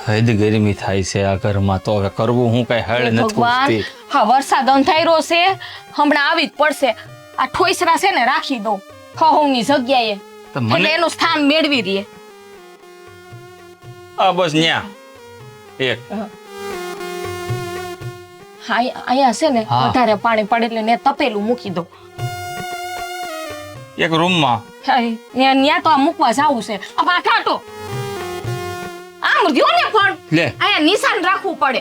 હદ ગરમી થાય છે આ ઘરમાં તો હવે કરવું હું કઈ હળ નથી પૂછતી. હા વરસાદ અંધાર્યો છે હમણાં આવી જ પડશે. આ ઠોઈસરા છે ને રાખી દો હહોની જગ્યાએ એટલે એનું સ્થાન મેળવી દે. આ બસ ન્યા એક અહીંયા છે ને વધારે પાણી પડે એટલે ને તપેલું મૂકી દો. એક રૂમમાં ન્યા તો આ મૂકવા જાવું છે. આ બાટાટો આમ રહ્યો ને પણ લે અહીંયા નિશાન રાખવું પડે.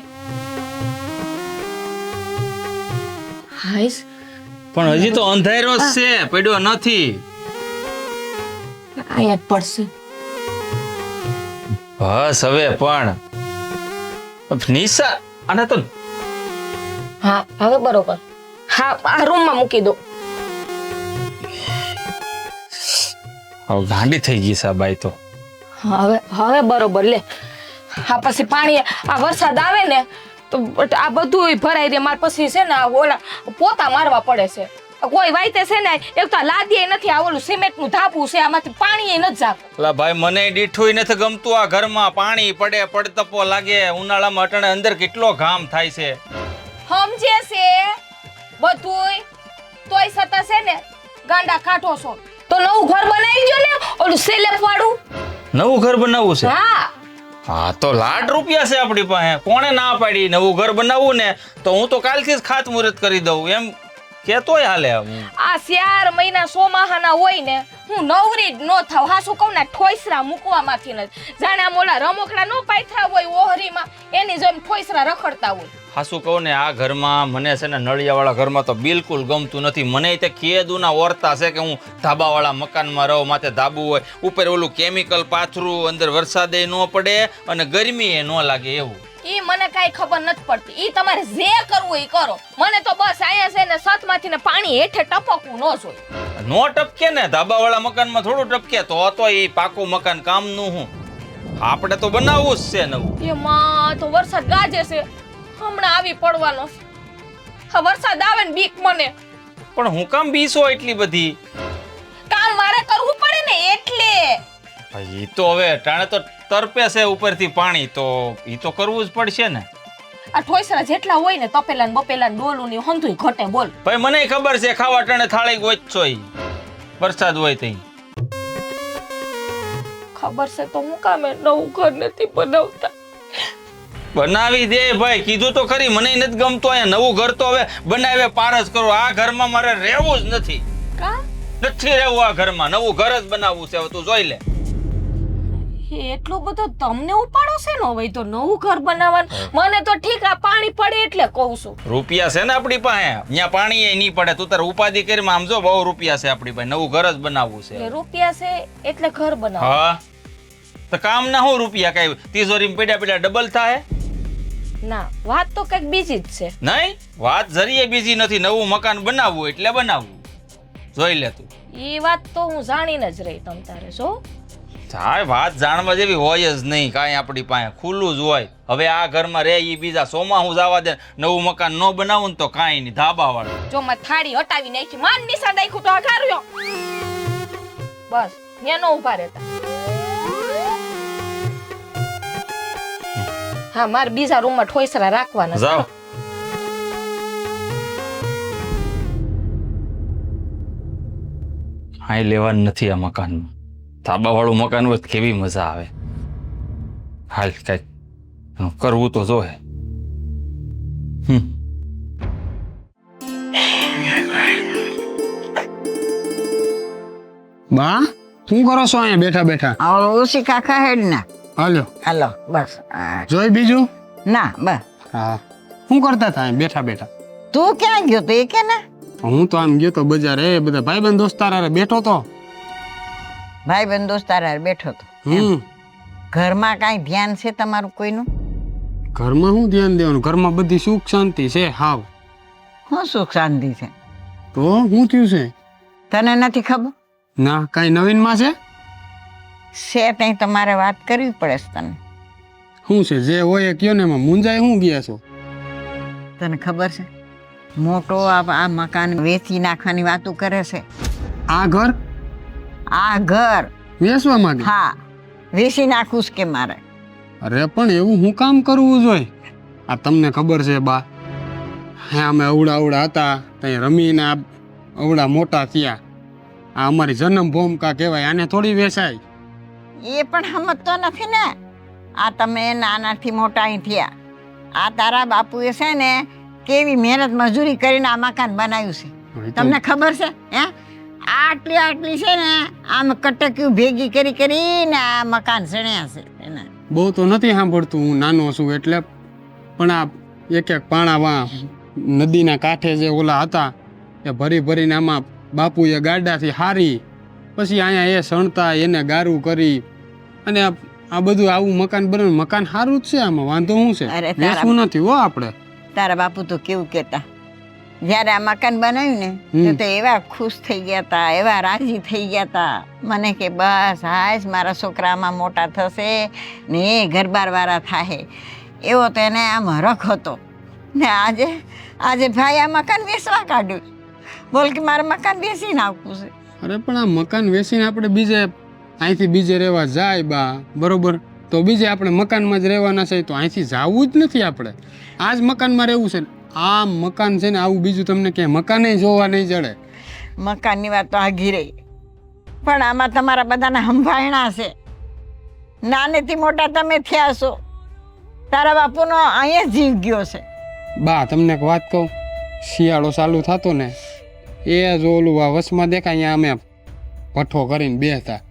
હાઈસ પણ હજી તો અંધારો જ છે પડ્યો નથી. અહીંયા જ પડશે. બસ હવે પણ નિશા આને તો હા હવે બરોબર. હા આ રૂમમાં મૂકી દો. હવે ગાંડી થઈ ગઈ છે બાઈ તો. હવે બરોબર લે. હા પછી પાણી આ વરસાદ આવે ને તો આ બધું ભરાઈ દે. માર પછી છે ને ઓલા પોતા મારવા પડે છે. કોઈ વાઈતે છે ને એક તો લાદીએ નથી. આ ઓલું સિમેન્ટ નું ધાપું છે આમાંથી પાણી નથી જાતું. લા ભાઈ મને દીઠું નથી ગમતું આ ઘરમાં. પાણી પડે પડતપો લાગે ઉનાળામાં અટાણે અંદર કેટલો ઘામ થાય છે. સમજે છે બધુંય તોય છતાં છે ને ગાંડા કાઢો છો. તો નવું ઘર બનાવી દો ને ઓલું સેલેફ વાળું. નવું ઘર બનાવવું છે? હા હા તો લાખ રૂપિયા છે આપણી પાસે. કોણે ના પાડી નવું ઘર બનાવવું ને? તો હું તો કાલથી જ ખાતમુહૂર્ત કરી દઉં એમ કેતોય હાલે. આ 4 મહિના સોમાહાના હોય ને હું નવરી જ નો થાવ. હાસુ કહું ને ઠોઈસરા મૂકવામાંથી નથી. જાણે આમ ઓલા રમકડા નો પાથરા હોય ઓહરીમાં એની જેમ ઠોઈસરા રખડતા હોય. હાસુ કહું ને આ ઘરમાં મને છે ને નળિયાવાળા ઘરમાં તો બિલકુલ ગમતું નથી. મને તે કેદુના ઓરતા છે કે હું ધાબાવાળા મકાનમાં રહું. માથે ધાબુ હોય ઉપર ઓલું કેમિકલ પાથરું અંદર વરસાદે ન પડે અને ગરમી એ ન લાગે એવું. ઈ મને કાઈ ખબર નથી પડતી. ઈ તમારે જે કરવું ઈ કરો. મને તો બસ આયા છે ને છતમાંથી ને પાણી હેઠે ટપકવું ન જોઈએ. નો ટપકે ને ધાબાવાળા મકાનમાં થોડું ટપકે તો ઈ પાકું મકાન કામનું હું. આપણે તો બનાવવું જ છે નવું. એ માં તો વરસાદ ગાજે છે હમણાં આવી પડવાનો છે. હા વરસાદ આવે ને બીક મને. પણ હું કામ બીસો એટલી બધી? કામ મારે કરવું પડે ને એટલે. ઈ તો હવે ટાણે તો તરપે છે ઉપરથી પાણી તો ઈ તો કરવું જ પડશે ને. આ ઠોઈસરા જેટલા હોય ને તપેલા ને બપેલા ને ડોલું ની હંધુય ઘટે બોલ. ભાઈ મને ખબર છે ખાવા ટાણે થાળી ગોચો ઈ વરસાદ હોય તઈ. ખબર છે તો હું કામે નવું ઘર નથી બનાવતા. બનાવી દે ભાઈ કીધું તો ખરી. મને નથી ગમતું અહીંયા નવું ઘર તો હવે બનાવે પાર જ કરો. આ ઘરમાં મારે રહેવું જ નથી. નથી રહેવું આ ઘરમાં. નવું ઘર જ બનાવવું છે હવે તું જોઈ લે. એટલું બધું તમને ઉપાડો છે ને હવે તો નવું ઘર બનાવવાનું. મને તો ઠીક આ પાણી પડે એટલે કહું છું. રૂપિયા છે ને આપણી પાસે. ત્યાં પાણી એ નહીં પડે. તું તારે ઉપાધિ કરી આમ જો બહુ રૂપિયા છે આપણી પાસે. નવું ઘર જ બનાવવું છે. રૂપિયા છે એટલે ઘર બનાવો. હા તો કામ ના હું રૂપિયા કઈ તિજોરી પડ્યા પડ્યા ડબલ થાય? ના વાત તો કઈક બીજી જ છે. નહીં વાત જરીએ બીજી નથી. નવું મકાન બનાવવું એટલે બનાવવું. જોઈ લે તું. એ વાત તો હું જાણીને જ રહી તમ તારે જો. હા વાત જાણવા જેવી હોય જ નહીં કાંઈ. આપણી પાસે ખુલ્લું જ હોય. હવે આ ઘરમાં રે ઈ બીજા સોમાં હું જવા દે. નવું મકાન ન બનાવું ને તો કાંઈ નહીં ધાબા વાળું. જો મેં થાળી હટાવી નાખી માન નિશાન નાખ્યું તો આઘાર્યો બસ ન્યા નો ઉભા રહેતા. હા મારે બીજા રૂમમાં ઠોઈસરા રાખવાના. જાઓ. હાઈ લેવાનું નથી આ મકાનમાં. ધાબા વાળું મકાન હોય કેવી મજા આવે. હાલ કઈક કરવું તો જોહે. બા શું કરો છો અહીંયા બેઠા બેઠા? ઓછી કાકા હેડ ના. હાલો હાલો બસ. જોઈ બીજું? ના બસ. હા શું કરતા હતા બેઠા બેઠા? તું ક્યાં ગયો તો એ કે ના? હું તો આમ ગયો તો બજાર. એ બધા ભાઈબંધ દોસ્તાર હારે બેઠો તો. ભાઈબંધ દોસ્તાર હારે બેઠો તો. ઘરમાં કાંઈ ધ્યાન છે તમારું કોઈનું? ઘરમાં શું ધ્યાન દેવાનું? ઘરમાં બધી સુખ શાંતિ છે હાવ. શું સુખ શાંતિ છે? તો શું થયું છે? તને નથી ખબર? ના કાંઈ નવીનમાં છે? ત્યાં તમારે વાત કરવી પડે છે તને. શું છે જે હોય કયો ને એમાં મુંજાય શું ગયા છો? તને ખબર છે મોટો આ મકાન વેચી નાખવાની વાતો કરે છે. આ ઘર આ ઘર વેચવા માંગે? હા વેચી નાખું છે કે મારે? અરે પણ એવું હું કામ કરવું જોઈએ? આ તમને ખબર છે બા, હે અમે અવડા હતા ત્યાં રમીને આ અવડા મોટા થયા. આ અમારી જન્મ ભૂમિકા કહેવાય, આને થોડી વેચાય. એ પણ સમજતો નથી ને. આ તમે નાનાથી મોટા અહીં થયા. આ તારા બાપુએ છે ને કેવી મહેનત મજૂરી કરીને આ મકાન બનાવ્યું છે, તમને ખબર છે? હે આટલી છે ને આમ કટક્યું ભેગી કરીને આ મકાન સણ્યા છે એના. બહુ તો નથી સાંભળતું, હું નાનો છું એટલે. પણ આ એક પાણા નદીના કાંઠે જે ઓલા હતા એ ભરીને આમાં બાપુએ ગાડાથી હારી, પછી અહીંયા એ સણતા, એને ગારું કરી, અને આ બધું આવું મકાન બનાવ્યું. મકાન સારું જ છે, આમાં વાંધો શું છે? અરે વેચવું નથી હો આપણે. તારા બાપુ તો કેવું કહેતા, જ્યારે આ મકાન બનાવ્યું ને તો એવા ખુશ થઈ ગયા હતા, એવા રાજી થઈ ગયા હતા. મને કે બસ હાશ મારા છોકરામાં મોટા થશે ને એ ઘરબાર વાળા થાય, એવો તો એને આમ હરખ હતો. ને આજે ભાઈ આ મકાન વેચવા કાઢ્યું. બોલ કે મારે મકાન વેચીને આપવું છે. અરે પણ આ મકાન વેચીને આપણે અહીંથી બીજે રહેવા જાય બા, બરોબર? તો બીજે આપણે મકાનમાં જ રહેવાના છે, તો અહીંથી જવું જ નથી આપણે. આ જ મકાનમાં રહેવું છે. આ મકાન છે ને આવું બીજું તમને ક્યાંય મકાને જોવા નહીં જડે. મકાનની વાત તો આગી રહી, પણ આમાં તમારા બધાના સંભાળણા છે. નાનેથી મોટા તમે થયા છો, તારા બાપુનો અહીંયા જીવ ગયો છે. બા તમને એક વાત કહું, શિયાળો ચાલુ થતો ને એ જો ઓલું વચમાં દેખાય, અહીંયા અમે ભઠ્ઠો કરીને બેસતા.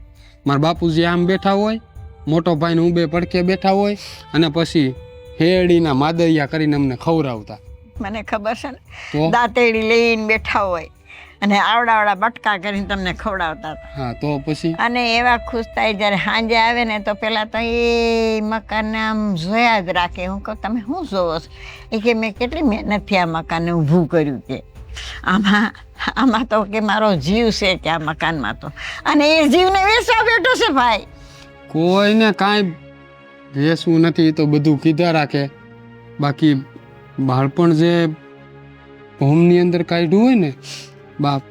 મારા બાપુજી આમ બેઠા હોય, મોટો ભાઈને હું બે પડખે બેઠા હોય, અને પછી હેડીના માદરિયા કરીને અમને ખવડાવતા. મને ખબર છે ને, તો દાંતેડી લઈને બેઠા હોય અને આવડા બટકા કરીને તમને ખવડાવતા હતા. હા તો પછી અને એવા ખુશ થાય જ્યારે સાંજે આવે ને તો પેલા તો એ મકાનને આમ જોયા જ રાખે. હું કહું તમે શું જોવો છો? એ કે મેં કેટલી મહેનતથી આ મકાનને ઊભું કર્યું. કે આમાં તો કે મારો જીવ છે કે આ મકાનમાં તો, અને એ જીવને વેચવા બેઠો છે ભાઈ. કોઈને કાંઈ વેચવું નથી, તો બધું કીધા રાખે. બાકી બાળપણ જે ભૂમની અંદર કાઢ્યું હોય ને બાપ,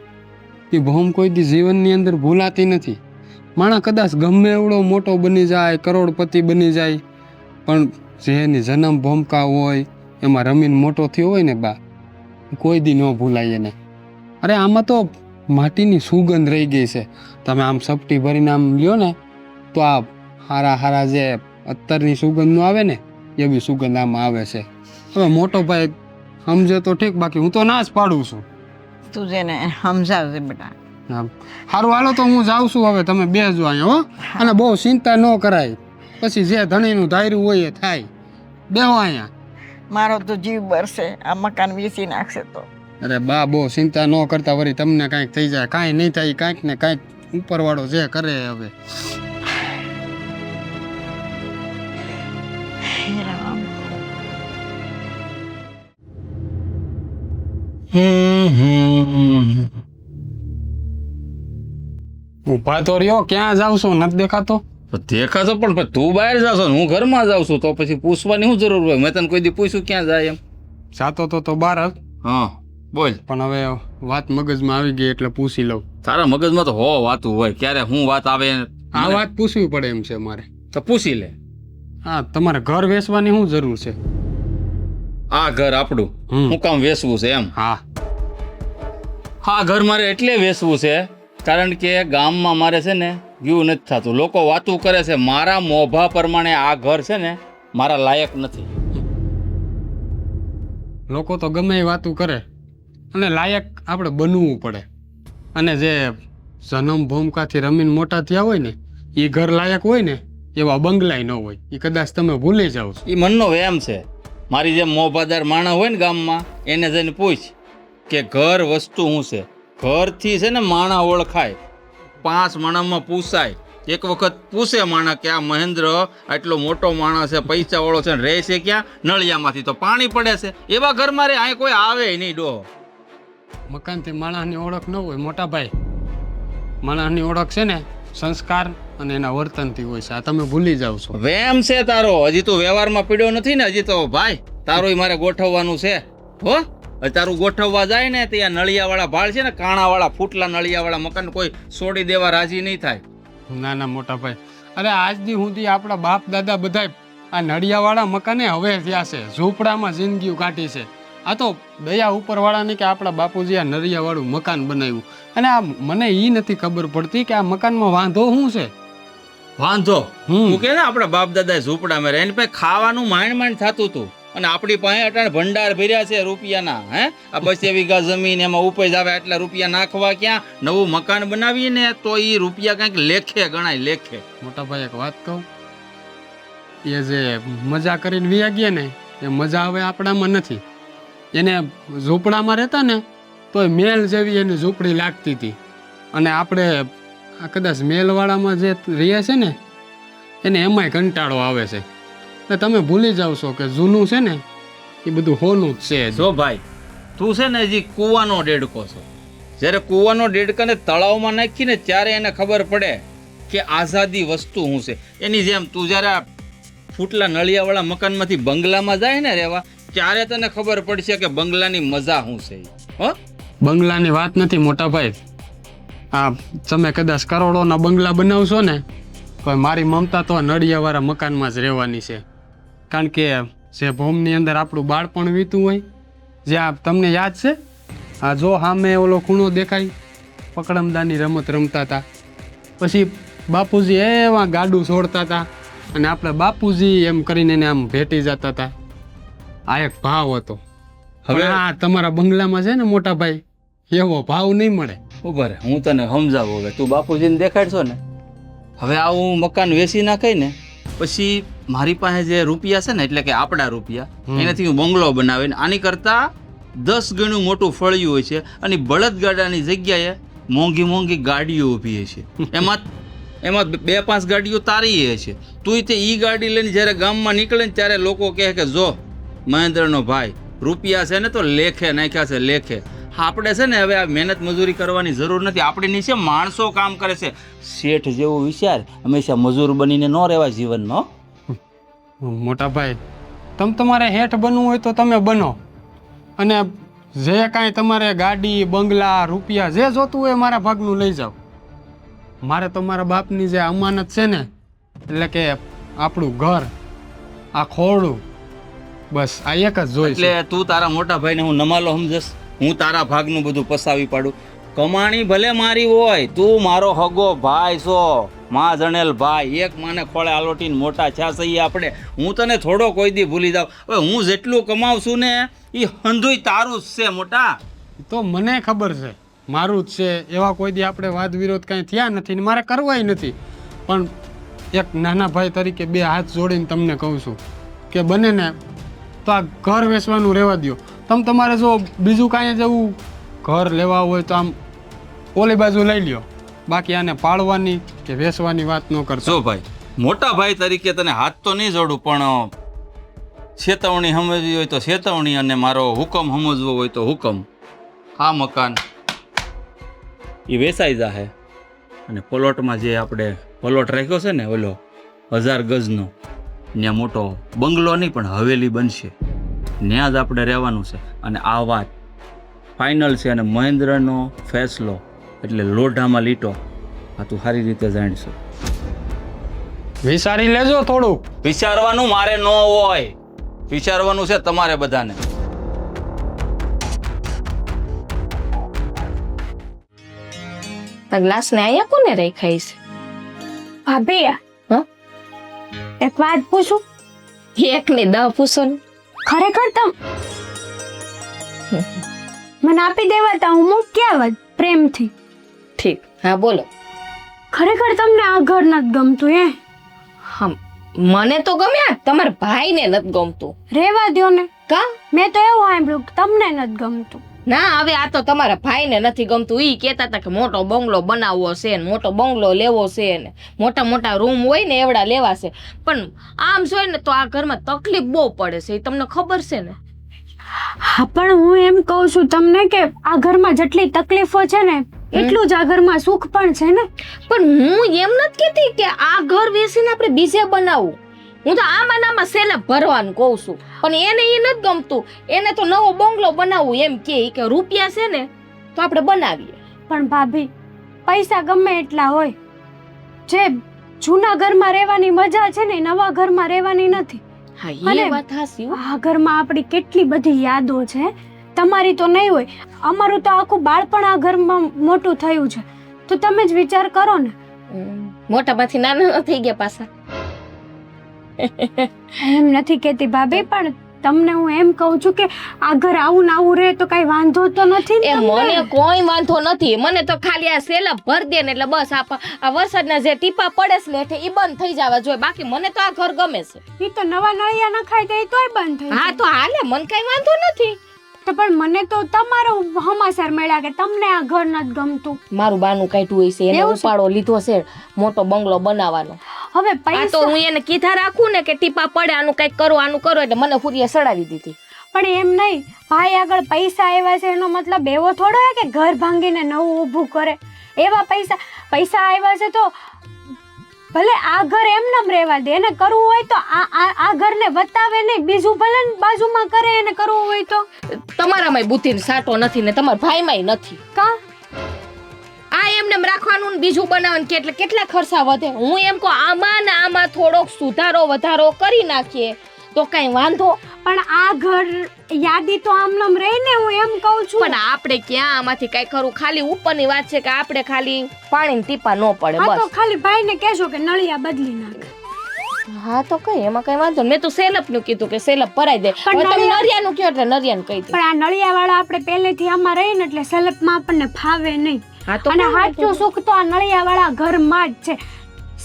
એ ભૂમ કોઈ દી જીવનની અંદર ભૂલાતી નથી. માણસ કદાચ ગમે એવડો મોટો બની જાય, કરોડપતિ બની જાય, પણ જે એની જન્મ ભૂમિકા હોય એમાં રમીને મોટો થયો હોય ને બા, કોઈ દી ન ભૂલાય એને. અરે આમાં તો માટીની સુગંધ રહી ગઈ છે. તમે આમ સપટી ભરીને આમ લ્યો ને તો આ હારા જે અત્તરની સુગંધનું આવે ને એવી સુગંધ આમાં આવે છે. હવે મોટો ભાઈ સમજે તો ઠીક, બાકી હું તો ના જ પાડું છું. તું જેને સમજાવજે બેટા. સારું હાલો તો હું જાઉં છું. હવે તમે બેસજો અહીંયા હો, અને બહુ ચિંતા ન કરાય. પછી જે ધણીનું ધાર્યું હોય એ થાય. બેહો અહીંયા. મારો તો જીવ બરશે આ મકાન વેચી નાખશે તો. અરે બા બહુ ચિંતા ન કરતા, વળી તમને કાંઈક થઈ જાય. કાંઈ નહીં થાય, કાંઈક ને કાંઈક ઉપરવાળો જે કરે હવે. ઉભા તો રહ્યો, ક્યાં જાવ છો? નથી દેખાતો. દેખાશો પણ તું બહાર જાશો ને હું ઘરમાં જાઉં છું, તો પછી પૂછવાની શું જરૂર હોય? મેં તને કોઈ દી પૂછ્યું ક્યાં જાય એમ? જાતો તો બહાર જ. હા બોલ. પણ હવે વાત મગજમાં આવી ગઈ એટલે પૂછી લઉં. તારા મગજમાં તો હો વાતું હોય, ક્યારે હું વાત આવે આ વાત પૂછવી પડે એમ છે મારે. તો પૂછી લે. હા, તમારે ઘર વેચવાની શું જરૂર છે? આ ઘર આપણું હું કામ વેચવું છે એમ? હા હા, ઘર મારે એટલે વેચવું છે કારણ કે ગામમાં મારે છે ને ગયું નથી થતું. લોકો વાતું કરે છે, મારા મોભા પ્રમાણે આ ઘર છે ને મારા લાયક નથી. લોકો તો ગમે એ વાતું કરે, અને લાયક આપણે બનવું પડે. અને જે જન્મ ભૂમિકાથી રમીને મોટા થયા હોય ને એ ઘર લાયક હોય ને એવા બંગલાય ન હોય. એ કદાચ તમે ભૂલી જાઓ છો. એ મનનો વેમ છે. મારી જેમ મોભાદાર માણસ હોય ને ગામમાં, એને જઈને પૂછ કે ઘર વસ્તુ શું છે. ઘરથી છે ને માણા ઓળખાય, 5 માણામાં પૂછાય. એક વખત પૂછે માણા કે આ મહેન્દ્ર આટલો મોટો માણસ છે, પૈસા વાળો છે, રહે છે ક્યાં? નળિયામાંથી તો પાણી પડે છે. એવા ઘરમાં રે, અહીં કોઈ આવે નહીં ડોહો. મકાનથી માણસની ઓળખ ન હોય મોટા ભાઈ. માણસની ઓળખ છે ને સંસ્કાર અને એના વર્તનથી હોય છે. આ તમે ભૂલી જાઓ છો. વેમ છે તારો, હજી તું વ્યવહારમાં પીડ્યો નથી ને હજી તો ભાઈ. તારું મારે ગોઠવવાનું છે હો. તારું ગોઠવવા જાય ને ત્યાં નળિયાવાળા ભાળ છે ને, કાણાવાળા ફૂટલા નળિયાવાળા મકાન કોઈ છોડી દેવા રાજી નહીં થાય. ના ના મોટા ભાઈ, અરે આજ દી સુધી આપણા બાપ દાદા બધાય આ નળિયાવાળા મકાને હવે થયા છે, ઝૂંપડામાં જિંદગીઓ કાઢી છે. આ તો દયા ઉપરવાળાની કે આપણા બાપુજી આ નળિયાવાળું મકાન બનાવ્યું. અને આ મને એ નથી ખબર પડતી કે આ મકાનમાં વાંધો શું છે. વાંધો હમ. તું કે ને આપણા બાપ દાદા ઝૂંપડામાં રહે, એની પાસે ખાવાનું માંડ થતું હતું, અને આપણી પાસે અટાણે ભંડાર ભર્યા છે રૂપિયાના. હે આ 200 વીઘા જમીન, એમાં ઉપજ આવે એટલા રૂપિયા નાખવા ક્યાં? નવું મકાન બનાવીએ ને તો એ રૂપિયા કંઈક લેખે ગણાય, લેખે. મોટા ભાઈ એક વાત કહું, એ જે મજા કરીને વ્યા ગયા ને એ મજા હવે આપણામાં નથી. એને ઝૂંપડામાં રહેતા ને તોય મેલ જેવી એની ઝૂંપડી લાગતી હતી. અને આપણે આ કદાચ મેલવાળામાં જે રહીએ છે ને એને એમાંય કંટાળો આવે છે. એટલે તમે ભૂલી જાવ છો કે જૂનું છે ને એ બધું હોનું જ છે. જો ભાઈ, તું છે ને હજી કૂવાનો દેડકો છો. જ્યારે કૂવાનો દેડકાને તળાવમાં નાખીને ત્યારે એને ખબર પડે કે આઝાદી વસ્તુ શું છે. એની જેમ તું જ્યારે આ ફૂટલા નળિયાવાળા મકાનમાંથી બંગલામાં જાય ને રહેવા, ત્યારે તને ખબર પડશે કે બંગલાની મજા શું છે. હો, બંગલાની વાત નથી મોટા ભાઈ. આ તમે કદાચ કરોડોના બંગલા બનાવશો ને તો મારી મમતા તો નળિયાવાળા મકાનમાં જ રહેવાની છે. કારણ કે જે ભૂમની અંદર આપણું બાળપણ વીતું હોય, જ્યાં તમને યાદ છે આ જો સામે ઓલો ખૂણો દેખાય, પકડમદાની રમત રમતા હતા, પછી બાપુજી એવા ગાડું છોડતા હતા અને આપણે બાપુજી એમ કરીને એને આમ ભેટી જતા હતા. આ એક ભાવ હતો. હવે આ તમારા બંગલામાં છે ને મોટા ભાઈ એવો ભાવ નહીં મળે. ઉભા રહે, હું તને સમજાવું. હવે તું બાપુજીને દેખાડશો ને, હવે આવું મકાન વેચી નાખાય ને પછી મારી પાસે જે રૂપિયા છે ને, એટલે કે આપણા રૂપિયા, એનાથી હું બંગલો બનાવીને આની કરતા 10 ગણું મોટું ફળિયું હોય છે, અને બળદગાડાની જગ્યાએ મોંઘી મોંઘી ગાડીઓ ઊભી છે. એમાં 2-5 ગાડીઓ તારી છે. તું તે ઈ ગાડી લઈને જ્યારે ગામમાં નીકળે ને ત્યારે લોકો કહે કે જો મહેન્દ્રનો ભાઈ રૂપિયા છે ને તો લેખે નાખ્યા છે, લેખે. આપણે છે ને હવે આ મહેનત મજૂરી કરવાની જરૂર નથી. આપણી નીચે માણસો કામ કરે છે. શેઠ જેવું વિચાર, હંમેશા મજૂર બનીને ન રહેવાય જીવનમાં. મોટા ભાઈ, તમારે હેઠ બનવું હોય તો તમે બનો, અને જે કાંઈ તમારે ગાડી બંગલા રૂપિયા જે જોતું હોય મારા ભાગનું લઈ જાઓ. મારે તો મારા બાપની જે અમાનત છે ને, એટલે કે આપણું ઘર, આ ખોરડું, બસ આ એક જ જોઈ. એટલે તું તારા મોટા ભાઈને હું નમાલો સમજસ, હું તારા ભાગનું બધું પસાવી પાડું. કમાણી ભલે મારી હોય, તું મારો હગો ભાઈ છો, માં જણેલ ભાઈ. એક માને ખોળે આલોટીને મોટા છા સહી આપણે. હું તને થોડો કોઈ દી ભૂલી જાઉં. હવે હું જેટલું કમાવું છું ને એ હંધુય તારું જ છે મોટા. તો મને ખબર છે મારું જ છે. એવા કોઈ દી આપણે વાદ વિરોધ કાંઈ થયા નથી ને મારે કરવાય નથી. પણ એક નાના ભાઈ તરીકે 2 હાથ જોડીને તમને કહું છું કે બને ને તો આ ઘર વેચવાનું રહેવા દો. તમારે જો બીજું કાંઈ જેવું ઘર લેવા હોય તો આમ ઓલી બાજુ લઈ લ્યો, બાકી આને પાળવાની કે વેચવાની વાત ન કરશો. જો ભાઈ, મોટા ભાઈ તરીકે તને હાથ તો નહીં જોડું, પણ ચેતવણી સમજવી હોય તો ચેતવણી, અને મારો હુકમ સમજવો હોય તો હુકમ. આ મકાન એ વેચાઈ જાહે, અને પ્લોટમાં જે આપણે પ્લોટ રાખ્યો છે ને ઓલો 1000 ગજનો, ત્યાં મોટો બંગલો નહીં પણ હવેલી બનશે. ત્યાં જ આપણે રહેવાનું છે. અને આ વાત ફાઇનલ છે, અને મહેન્દ્રનો ફેસલો એટલે લોઢામાં લીટો. આ તું સારી રીતે જાણીશું. વિચારી લેજો થોડુંક. વિચારવાનું મારે ન હોય, વિચારવાનું છે તમારે બધાને. ગ્લાસ ને અહીંયા કોને રાખાઈ છે? ભાભી, હા, એક વાત પૂછું? એક ને 10 પૂછો ને. ખરેખર તમ મને આપી દેવા તા, હું મૂકી આવત પ્રેમથી. ઠીક, હા બોલો. ખરેખર તમને આ ઘર નથી ગમતું? હા, મને તો ગમ્યા, તમારા ભાઈને નથી ગમતું. રેવા દ્યો ને. કા? મેં તો એવું સાંભળ્યું કે તમને નથી ગમતું. ના, હવે આ તો તમારા ભાઈને નથી ગમતું. ઈ કહેતા હતા કે મોટો બંગલો બનાવવો છે ને મોટો બંગલો લેવો છે ને મોટા મોટા રૂમ હોય ને એવડા લેવા છે. પણ આમ જોઈએ ને તો આ ઘરમાં તકલીફ બહુ પડે છે, એ તમને ખબર છે ને. હા, પણ હું એમ કહું છું તમને કે આ ઘરમાં જેટલી તકલીફો છે ને એટલું જ આ ઘરમાં સુખ પણ છે ને. પણ હું એમ નથી કહેતી કે આ ઘર વેચીને આપણે બીજે બનાવવું. હું તો આમાં સેલે ભરવાનું કહું છું. પણ એને એ નથી ગમતું. એને તો નવો બંગલો બનાવવું એમ કે રૂપિયા છે ને તો આપણે બનાવીએ. પણ ભાભી, પૈસા ગમે એટલા હોય, જે જૂના ઘરમાં રહેવાની મજા છે ને નવા ઘરમાં રહેવાની નથી. હા અને એ વાત હાસી હો. આ ઘરમાં આપણી કેટલી બધી યાદો છે. તમારી તો નહીં હોય, અમારું તો આખું બાળપણ આ ઘરમાં મોટું થયું છે. તો તમે જ વિચાર કરો ને. મોટામાંથી નાના થઈ ગયા પાછા. એમ નથી કહેતી ભાભી, પણ તમને હું એમ કહું છું કે આ ઘર આવું ને આવું રહે તો કઈ વાંધો તો નથી ને એ તમને? મને કોઈ વાંધો નથી. મને તો ખાલી આ સેલબ ભર દે ને એટલે બસ આ વરસાદના જે ટીપા પડે છે ને એટલે ઈ બંધ થઈ જવા જોઈએ. બાકી મને તો આ ઘર ગમે છે. ઈ તો નવા નળિયા નખાઈ દે તોય બંધ થઈ હા તો હાલે, મને કઈ વાંધો નથી. તો પણ મને તો તમારો સમાચાર મળ્યા કે તમને આ ઘર નથી ગમતું. મારું બાનું કાઢ્યું હશે, એને એવું છે? ઉપાડો લીધો છે મોટો બંગલો બનાવવાનો. હવે આ તો પૈસા હું એને કીધા રાખું ને કે ટીપા પડે આનું કઈક કરો આનું કરો, એટલે મને ફુરીએ સડાવી દીધી. પણ એમ નહીં, ભાઈ આગળ પૈસા આવ્યા છે એનો મતલબ એવો થોડો હે કે ઘર ભાંગીને નવું ઊભું કરે. એવા પૈસા આવ્યા છે તો ભલે આ ઘર એમનેમ રહેવા દે. એને કરવું હોય તો આ ઘરને વતાવે નહીં, બીજું ભલે ને બાજુમાં કરે. એને કરવું હોય તો તમારામાંય બુદ્ધિનો સાટો નથી ને તમારા ભાઈમાંય નથી. કા આ એમને રાખવાનું ને બીજું બનાવવાનું એટલે કેટલા ખર્ચા વધે. હું એમ કહું આમાં ને આમાં થોડોક સુધારો વધારો કરી નાખીએ તો કઈ વાંધો. પણ આ ઘર યાદી તો આમનામ રહી ને, હું એમ કહું છું. પણ આપણે ક્યાં આમાંથી કઈ કરું? ખાલી ઉપરની વાત છે કે આપણે ખાલી પાણી ટીપા ન પડે હા તો બસ. ખાલી ભાઈને કહેજો કે નળિયા બદલી નાખે. હા તો કઈ એમાં કઈ વાંધો નહીં. મેં તો સેલપ નું કીધું કે સેલપ ભરાઈ દે. પણ હવે તમે નળિયા- નરિયાનું કહો એટલે નરિયાનું કહી દે. પણ આ નળિયા વાળા આપણે પહેલેથી આમાં રહીને એટલે સલેપમાં આપણને ફાવે નહીં. હા તો અને કઈ વાંધો સાચું સુખ તો આ નળિયા વાળા ઘરમાં જ છે.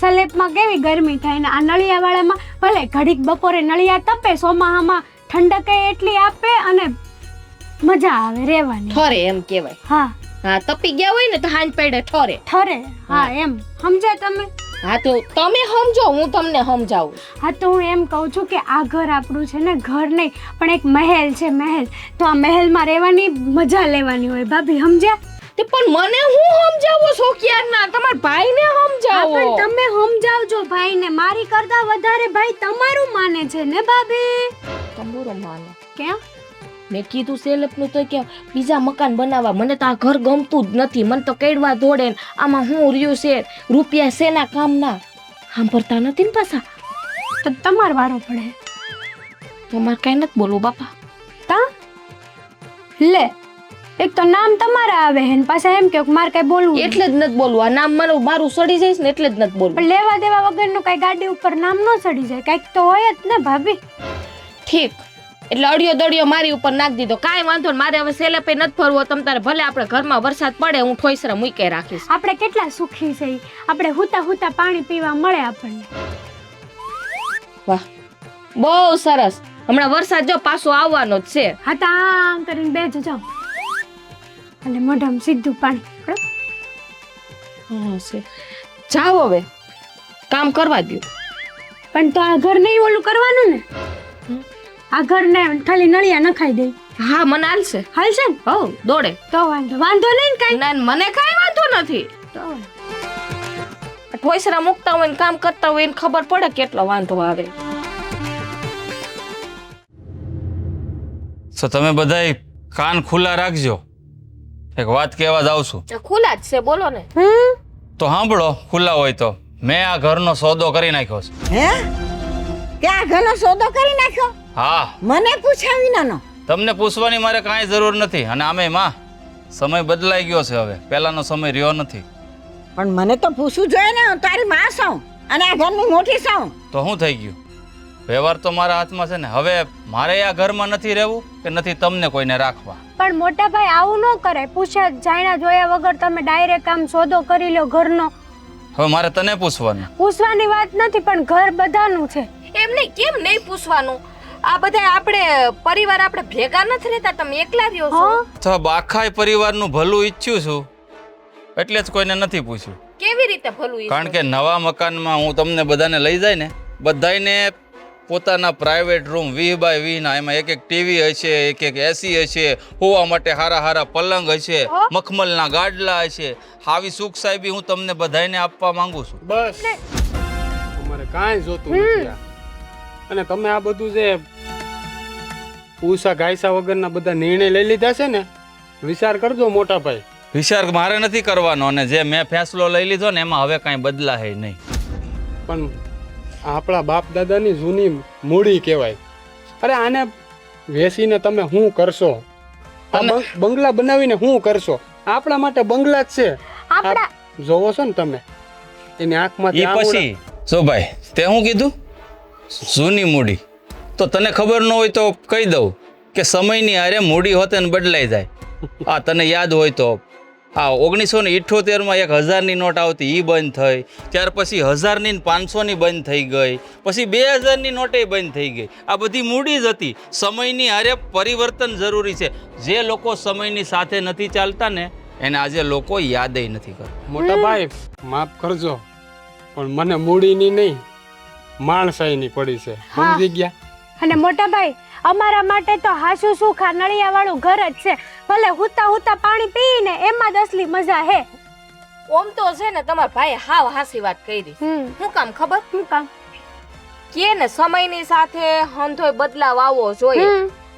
સલેપમાં કેવી ગરમી થાય ને આ નળિયા વાળામાં ભલે ઘડીક બપોરે નળિયા તપે, ચોમાહામાં ઠંડક એટલી આપે અને મજા આવે રહેવાની. ઠરે એમ કહેવાય. હા હા તપી ગયા હોય ને તો હાંજ પડે ઠરે. ઠરે. હા એમ સમજ્યા તમે? હા તો તમે સમજો, હું તમને સમજાવું. હા તો હું એમ કહું છું કે આ ઘર આપણું છે ને, ઘર નહીં પણ એક મહેલ છે, મહેલ. તો આ મહેલમાં રહેવાની મજા લેવાની હોય ભાભી, સમજ્યા? તે પણ મને હું સમજાવો છો ક્યારના? તમારા ભાઈને હા, સમજાવો. પણ તમે સમજાવજો ભાઈને. મારી કરતા વધારે ભાઈ તમારું માને છે ને ભાભી. તમારો માનો. કેમ? મેં કીધું સેલપ નું તો કે બીજા મકાન બનાવવા. મને તો આ ઘર ગમતું જ નથી. મને તો કેડવા દોડે ને આમાં હું રહ્યું છે રૂપિયા શેના કામના સાંભળતા નથી ને પાછા. તો તમારો વારો પડે. તમારે કઈ નથી બોલવું બાપા. તા લે, એક તો નામ તમારા આવે હે ને પાછા એમ કે મારે કઈ બોલવું નહીં. એટલે જ નથી બોલવું. આ નામ મારું સડી જઈશ ને એટલે જ નથી બોલવું. પણ લેવા દેવા વગરનું કઈ ગાડી ઉપર નામ ન ચડી જાય, કઈક તો હોય જ ને ભાભી. ઠીક, એટલે અડિયો દડિયો મારી ઉપર નાખી દીધો. કાંઈ વાંધો ને, મારે હવે સેલપે નથી ફરવો. તમ તારે ભલે આપણે ઘરમાં વરસાદ પડે હું ઠોઈસરા મૂકી રાખીશ. આપણે કેટલા સુખી છે. આપણે હુતા હુતા પાણી પીવા મળે આપણને. વાહ બહુ સરસ. હમણાં વરસાદ જો પાછો આવવાનો જ છે. હા તો આમ કરીને બેજો જાઓ અને મોઢામાં સીધું પાણી પકડો. હા છે. જાઓ હવે કામ કરવા દો. પણ તો આ ઘર નહીં ઓલું કરવાનું ને. આ ઘર ને ખાલી નળિયા નખાઈ દે. હા મને હાલશે. હાલશે ને? હો દોડે તો વાંધો નહીં ને કઈ. ના મને કાંઈ વાંધો નથી. ઠોઈસરા મૂકતા હોય ને કામ કરતા હોય એને ખબર પડે કેટલો વાંધો આવે. તો તમે બધાય કાન ખુલ્લા રાખજો. એક વાત કહેવા જાઉં છું. ખુલ્લા જ છે, બોલો ને. તો સાંભળો, ખુલ્લા હોય તો. મેં આ ઘરનો સોદો કરી નાખ્યો છે. હે ત્યાં ઘણો સોદો કરી નાખ્યો? હા, મને પૂછાવી નાનો. તમને પૂછવાની મારે કાંઈ જરૂર નથી. અને આમે માં સમય બદલાઈ ગયો છે હવે, પહેલાનો સમય રહ્યો નથી. પણ મને તો પૂછવું જોઈએ ને, હું તારી માં છું અને આ ઘરની મોટી છું. તો શું થઈ ગયું? વ્યવહાર તો મારા હાથમાં છે ને. હવે મારે આ ઘરમાં નથી રહેવું કે નથી તમને કોઈને રાખવા. પણ મોટા ભાઈ આવું ન કરાય. પૂછ્યા જાણ્યા જોયા વગર તમે ડાયરેક્ટ આમ સોદો કરી લ્યો ઘરનો. હવે મારે તને પૂછવાનું. પૂછવાની વાત નથી, પણ ઘર બધાનું છે. એમ નહીં, કેમ નહીં પૂછવાનું? આ બધા આપણે પરિવાર આપણે ભેગા નથી રહેતા, તમે એકલા રહ્યો છો. તો આખા પરિવારનું ભલું ઈચ્છું છું એટલે જ કોઈને નથી પૂછ્યું. કેવી રીતે ભલું? કારણ કે નવા મકાનમાં હું તમને બધાને લઈ જાય ને, બધાને પોતાના પ્રાઇવેટ રૂમ 20x20 ના, એમાં એક એક ટીવી હશે, એક એક એસી હશે, હોવા માટે હારા હારા પલંગ હશે, મખમલના ગાડલા હશે. આવી સુખ સાહેબી હું તમને બધાને આપવા માંગુ છું. બસ અમારે કાંઈ જોતું નથી આ. અને તમે આ બધું જે પૂછા ગાયસા વગરના બધા નિર્ણય લઈ લીધા છે ને, વિચાર કરજો મોટા ભાઈ. વિચાર મારે નથી કરવાનો, અને જે મેં ફેસલો લઈ લીધો ને એમાં હવે કાંઈ બદલાશે નહીં. પણ આપણા બાપ દાદાની જૂની મૂડી કહેવાય. અરે આને વેચીને તમે શું કરશો? આ બંગલા બનાવીને શું કરશો? આપણા માટે બંગલા જ છે. આપણા જોવો છો ને તમે એની આંખમાંથી ઈ પછી જો ભાઈ તે શું કીધું જૂની મૂડી તો તને ખબર ન હોય તો કહી દઉં કે સમયની હારે મૂડી હોતે ને બદલાઈ જાય. આ તને યાદ હોય તો આ 1978માં 1000ની નોટ આવતી એ બંધ થઈ, ત્યાર પછી 1000ની ને 500ની બંધ થઈ ગઈ, પછી 2000ની નોટે બંધ થઈ ગઈ. આ બધી મૂડી જ હતી. સમયની હારે પરિવર્તન જરૂરી છે. જે લોકો સમયની સાથે નથી ચાલતા ને એને આજે લોકો યાદય નથી કરતા. મોટા ભાઈ માફ કરજો પણ મને મૂડીની નહીં માણસાઈની પડી છે. હા. સમજી ગયા? અને મોટા ભાઈ અમારા માટે તો હાસુ સુખા નળિયા વાળું ઘર જ છે. ભલે હુતા હુતા પાણી પીને એમાં જ અસલી મજા હે. ઓમ તો છે ને તમારા ભાઈ હાવ હાસી વાત કરી. શું કામ ખબર? શું કામ? કે ને સમયની સાથે હંધોય બદલાવ આવવો જોઈએ.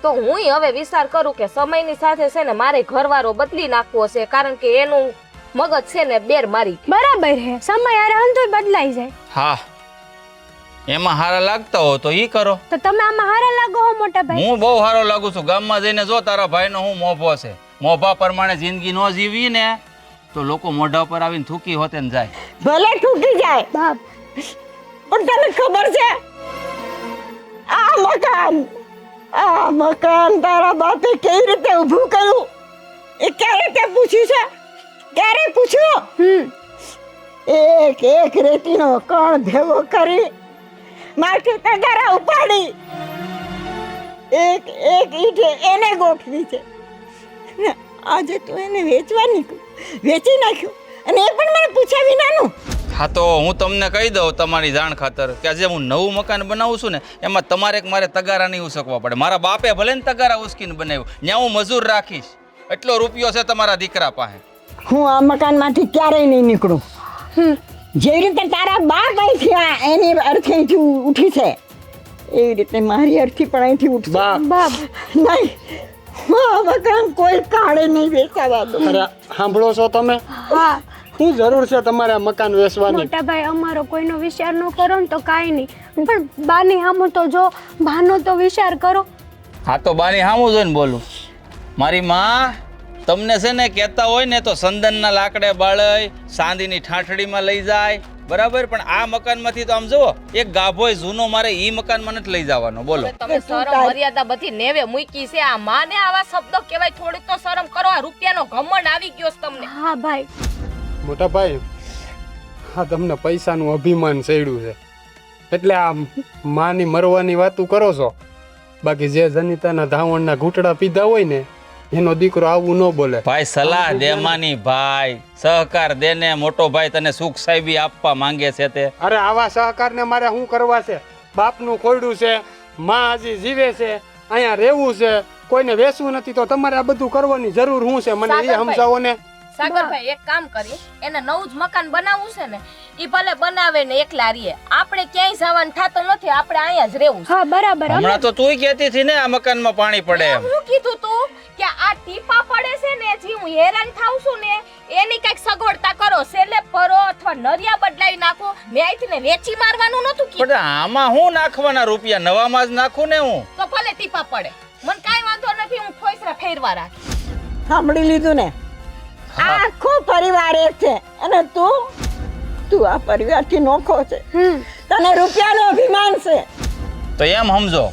તો હું હવે વિચાર કરું કે સમયની સાથે છે ને મારે ઘરવાળો બદલી નાખવો છે, કારણ કે એનું મગજ છે ને બેર મારી. બરાબર હે, સમય હારે હંધોય બદલાઈ જાય. હા એમાં હારા લાગતા હો તો ઈ કરો. તો તમે આમાં હારા લાગો હો મોટા ભાઈ. હું બહુ સારો લાગુ છું. ગામમાં જઈને જો તારા ભાઈનો હું મોભો છે. મોભા પ્રમાણે જિંદગી ન જીવી ને તો લોકો મોઢા પર આવીને થૂકી હોતે ને જાય. ભલે ઠૂકી જાય બાપ પણ તને ખબર છે આ મકાન તારા બાપે કેવી રીતે ઊભું કર્યું એ ક્યારે તે પૂછ્યું છે? ક્યારે પૂછ્યું? એક રેતીનો કણ ભેગો કરી માથે તગારા ઉપાડી એક ઈંટ એને ગોઠવી છે. આજે તું એને વેચી નાખ્યું અને એ પણ મને પૂછ્યા વિનાનું. હા તો હું તમને કહી દઉં તમારી જાણ ખાતર કે આજે હું નવું મકાન બનાવું છું ને એમાં તમારે મારે તગારા નહીં ઉસકવા પડે. મારા બાપે ભલે ને તગારા ઉસકીને બનાવ્યું, ત્યાં હું મજૂર રાખીશ. એટલો રૂપિયો છે તમારા દીકરા પાસે. હું આ મકાનમાંથી ક્યારેય નહીં નીકળું. જે રીતે તારા બાપ અહીંથી એની અર્થી અહીંથી ઉઠી છે એવી રીતે મારી અર્થી પણ અહીંથી ઉઠશે. બાપ નહીં, હું આ મકાન કોઈ કાળે નહીં વેચાવા દઉં. અરે સાંભળો છો તમે? હા શું જરૂર છે તમારે આ મકાન વેચવાની? મોટા ભાઈ અમારો કોઈનો વિચાર ન કરો ને તો કાંઈ નહીં, પણ બાની સામું તો જો બાનો તો વિચાર કરો. હા તો બાની હામું જોઈને બોલું. મારી માં તમને છે ને કહેતા હોય ને તો સંદનના લાકડે બાળય ચાંદીની ઠાઠડીમાં લઈ જાય, બરાબર? પણ આ મકાનમાંથી તો આમ જુઓ એક ગાભોય જૂનો મારે ઈ મકાનમાં નથી લઈ જવાનો. બોલો તમે શરમ મર્યાદા બધી નેવે મૂકી છે. આ માને આવા શબ્દો કહેવાય? થોડીક તો શરમ કરો. આ રૂપિયાનો ઘમંડ આવી ગયો છે તમને. હા ભાઈ મોટા ભાઈ હા તમને પૈસાનું અભિમાન ચડ્યું છે એટલે આ માની મરવાની વાતું કરો છો. બાકી જે જનિતાના ધાવણના ઘૂંટડા પીધા હોય ને એનો દીકરો આવું ન બોલે. ભાઈ સલાહ દે માની ભાઈ, સહકાર દે ને. મોટો ભાઈ તને સુખ સાહેબી આપવા માંગે છે તે. અરે આવા સહકારને મારે શું કરવા છે? બાપનું ખોયડું છે, માં હજી જીવે છે, અહીંયા રહેવું છે, કોઈને વેચવું નથી તો તમારે આ બધું કરવાની જરૂર શું છે? મને એ સમજાવો ને. સાગરભાઈ એક કામ કરીએ, એને નવું જ મકાન બનાવવું છે ને ઈ ભલે બનાવે ને એકલા રહીએ. આપણે ક્યાંય જવાનું થતો નથી, આપણે અહીંયા જ રહેવું છે. હા બરાબર. હમણાં તો તુંય કહેતી હતી ને આ મકાનમાં પાણી પડે એમ. હું કીધું તું કે આ ટીપા પડે છે ને જે હું હેરાન થાઉં છું ને એની કઈક સગવડતા કરો. સેલે પરો અથવા નરિયા બદલાઈ નાખો. મેં અહીંથી ને વેચી મારવાનું નતું કીધું. પણ આમાં હું નાખવાના રૂપિયા? નવામાં જ નાખું ને હું. તો ભલે ટીપા પડે, મને કાંઈ વાંધો નથી. હું ઠોસરા ફેરવા રાખી. સાંભળી લીધું ને? આખો પરિવાર એક છે અને તું આ પરિવારથી નોખો છે. તને રૂપિયાનો અભિમાન છે તો એમ સમજો.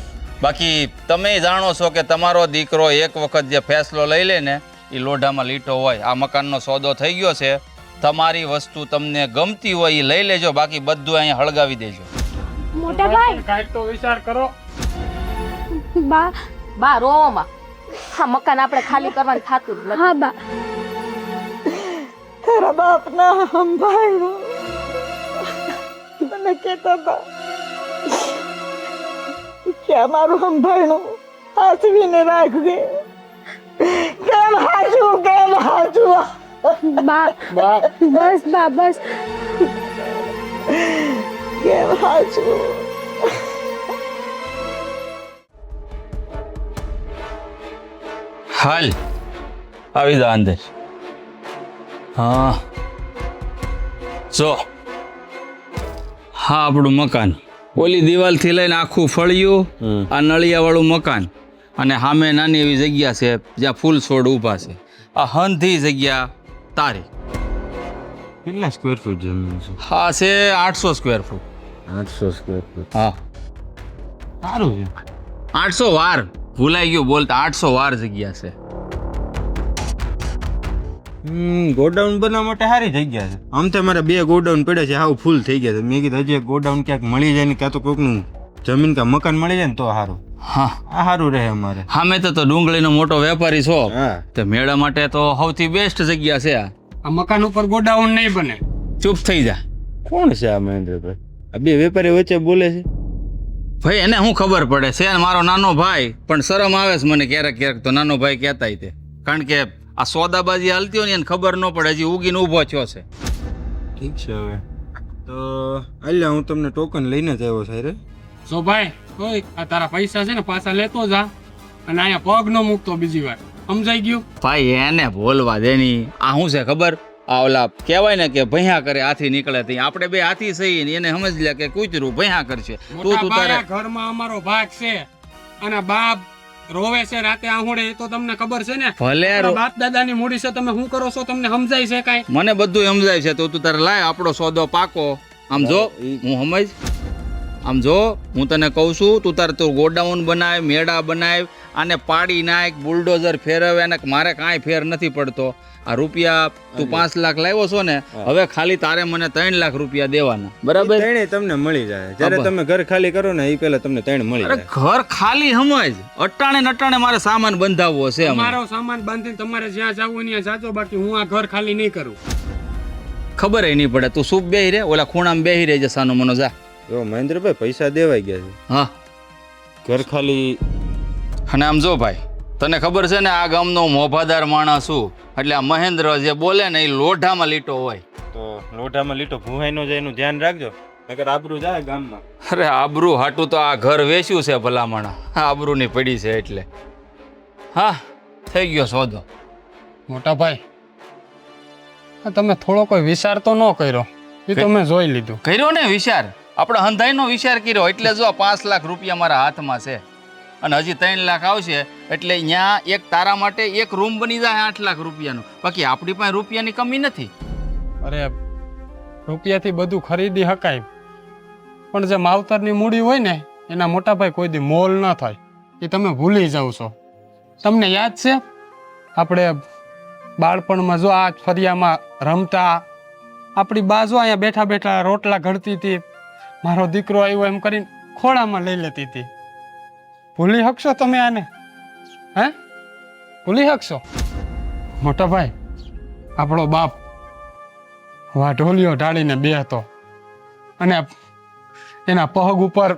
બાકી તમે જાણો છો કે તમારો દીકરો એક વખત જે ફેસલો લઈ લે ને એ લોઢામાં લીટો હોય. આ મકાનનો સોદો થઈ ગયો છે. તમારી વસ્તુ તમને ગમતી હોય એ લઈ લેજો, બાકી બધું અહીંયા હળગાવી દેજો. મોટા ભાઈ કાંઈક તો વિચાર કરો. બા રોવામાં હા મકાન આપણે ખાલી કરવાનું થાતું જ નથી. હા બા તારા બાપના સંભાળ્યો તમે કહેતા હતા કે અમારું સંભાળ્યું હાચવીને રાખજે. કેમ હાચવું બા બસ બા બસ. કેમ હાચવું? હાલ આવી જા અંદર. હા જો હા આપણું મકાન ઓલી દિવાલથી લઈને આખું ફળિયું આ નળિયાવાળું મકાન અને સામે નાની એવી જગ્યા છે જ્યાં ફૂલ છોડ ઊભા છે આ હંધી જગ્યા તારી કેટલા સ્ક્વેર ફૂટ જમીન છે? હા છે 800 સ્ક્વેર ફૂટ 800 સ્ક્વેર ફૂટ. હા સારું છે. 800 વાર ભૂલાઈ ગયું બોલતા 800 વાર જગ્યા છે ગોડાઉન બનાવવા માટે સારી જગ્યા છે. આમ તો મારે 2 ગોડાઉન પડ્યા છે, હાવ ફૂલ થઈ ગયા છે. મેં કીધું હજી એક ગોડાઉન ક્યાંક મળી જાય ને ક્યાં તો કોઈકનું જમીન કે મકાન મળી જાય ને તો સારું. હા આ સારું રહે અમારે. સામે તો ડુંગળીનો મોટો વેપારી છો હા તો મેળા માટે તો સૌથી બેસ્ટ જગ્યા છે આ આ મકાન ઉપર ગોડાઉન નહીં બને. ચૂપ થઈ જા કોણ છે આ મહેન્દ્રભાઈ? આ 2 વેપારી વચ્ચે બોલે છે. ભાઈ એને શું ખબર પડે છે ને મારો નાનો ભાઈ પણ શરમ આવે છે મને ક્યારેક ક્યારેક તો નાનો ભાઈ કહેતાય તે કારણ કે આ સોદાબાજી હાલતી હોય ને એને ખબર ન પડે હજી ઉગીને ઊભો થયો છે ઠીક છે હવે તો અલ્યા હું તમને ટોકન લઈને જ આવ્યો છે રે. જો ભાઈ ઓય આ તારા પૈસા છે ને પાછા લેતો જા અને અહીંયા પગ ન મૂકતો બીજી વાર, સમજાઈ ગયું? ભાઈ એને બોલવા દેની આ શું છે ખબર આ ઓલા કહેવાય ને કે ભૈયા કરે હાથી નીકળે ત્યાં આપણે 2 હાથી સહી ને એને સમજ લે કે કૂતરું ભૈયા કરશે મોટા તું ભાઈ, તારે આ ઘરમાં અમારો ભાગ છે અને બાપ રોવે છે રાતે આહુડે એ તો તમને ખબર છે ને. ભલે આપણા બાપ દાદાની મૂડી છે, તમે શું કરો છો તમને સમજાય છે કાંઈ? મને બધું સમજાય છે તો તું તારે લાય આપણો સોદો પાકો આમ જો હું સમજ આમ જો હું તને કહું છું તું તારે તું ગોડાઉન બનાવ મેળા બનાવ આને પાડી નાખ બુલડોઝર ફેરવે અને મારે કાંઈ ફેર નથી પડતો આ રૂપિયા તું 5 લાખ લાવ્યો છો ને હવે ખાલી તારે મને 3 લાખ રૂપિયા દેવાના બરાબર ત્રણેય તમને મળી જાય જ્યારે તમે ઘર ખાલી કરો ને એ પહેલા તમને 3 મળી અરે જાય. ઘર ખાલી સમજ અટાણે ને અટાણે મારે સામાન બંધાવવો છે હમણાં. તમારો સામાન બાંધીને તમારે જ્યાં જવું ત્યાં જાજો, બાકી હું આ ઘર ખાલી નહીં કરું. ખબર નહીં પડે તું સૂપ બેહી રે ઓલા ખૂણામાં બેહી રહેજે સાનો મનો જા જો મહેન્દ્રભાઈ પૈસા દેવાઈ ગયા છે, હા ઘર ખાલી. અને આમ જો ભાઈ તને ખબર છે ને આ ગામનો મોભાદાર માણસ છું એટલે આ મહેન્દ્ર જે બોલે ને એ લોઢામાં લીટો હોય તો લોઢામાં લીટો ભૂહાઈ નો જાય એનું ધ્યાન રાખજો, નકર આબરૂ જાય ગામમાં. અરે આબરૂ હાટું તો આ ઘર વેચ્યું છે ભલામણા આબરૂની પડી છે એટલે હા થઈ ગયો સોદો મોટા ભાઈ, આ તમે થોડો કોઈ વિચાર તો ન કર્યો, એ તો મેં જોઈ લીધું. કર્યો ને વિચાર આપણે હંધાઈનો વિચાર કર્યો એટલે જો 5 લાખ રૂપિયા મારા હાથમાં છે અને હજી 3 લાખ આવશે એટલે ત્યાં એક તારા માટે એક રૂમ બની જાય 8 લાખ રૂપિયાનો બાકી આપણી પાસે રૂપિયાની કમી નથી અરે રૂપિયાથી બધું ખરીદી શકાય પણ જે માવતરની મૂડી હોય ને એના મોટા ભાઈ કોઈ દી મોલ ન થાય, એ તમે ભૂલી જાવ છો. તમને યાદ છે આપણે બાળપણમાં જો આ ફરિયામાં રમતા આપણી બાજુ અહીંયા બેઠા બેઠા રોટલા ઘડતી હતી, મારો દીકરો આવ્યો એમ કરીને ખોળામાં લઈ લેતી હતી. ભૂલી શકશો તમે આને? હે ભૂલી શકશો? મોટા ભાઈ, આપણો બાપ વાઢોલિયો ઢાળીને બેહતો અને એના પગ ઉપર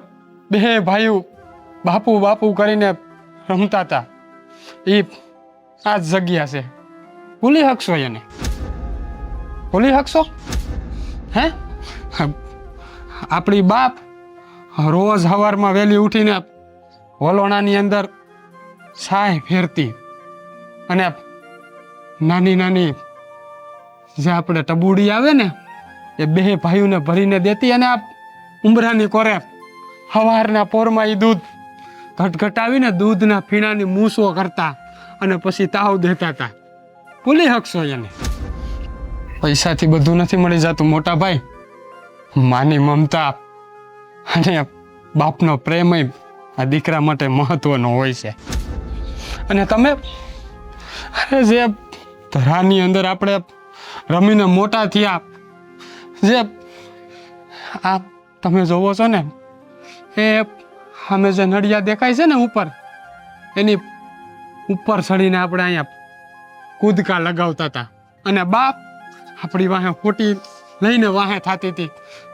2 ભાઈઓ બાપુ બાપુ કરીને રમતા હતા. એ આ જ જગ્યા છે. ભૂલી શકશો એને? ભૂલી શકશો? હે આપણી બાપ રોજ સવારમાં વહેલી ઉઠીને વલોણાની અંદર છાય ફેરતી અને નાની નાની જે આપણે ટબુડી આવે ને એ 2 ભાઈઓને ભરીને દેતી અને આ ઉંબરાની કોરે સવારના પોરમાં એ દૂધ ઘટઘટાવીને દૂધના ફીણાની મૂસો કરતા અને પછી તાવ દેતા હતા. ભૂલી શકશો એને? પૈસાથી બધું નથી મળી જતું મોટા ભાઈ, માની મમતા અને બાપનો પ્રેમ આ દીકરા માટે મહત્વનો હોય છે. અને તમે અરે જે ધરાની અંદર આપણે રમીને મોટા થયા, જે આ તમે જોવો છો ને એ સામે જે નડિયા દેખાય છે ને ઉપર, એની ઉપર ચડીને આપણે અહીંયા કૂદકા લગાવતા હતા અને બાપ આપણી વાહે ખોટી લઈને વાહે થતી હતી.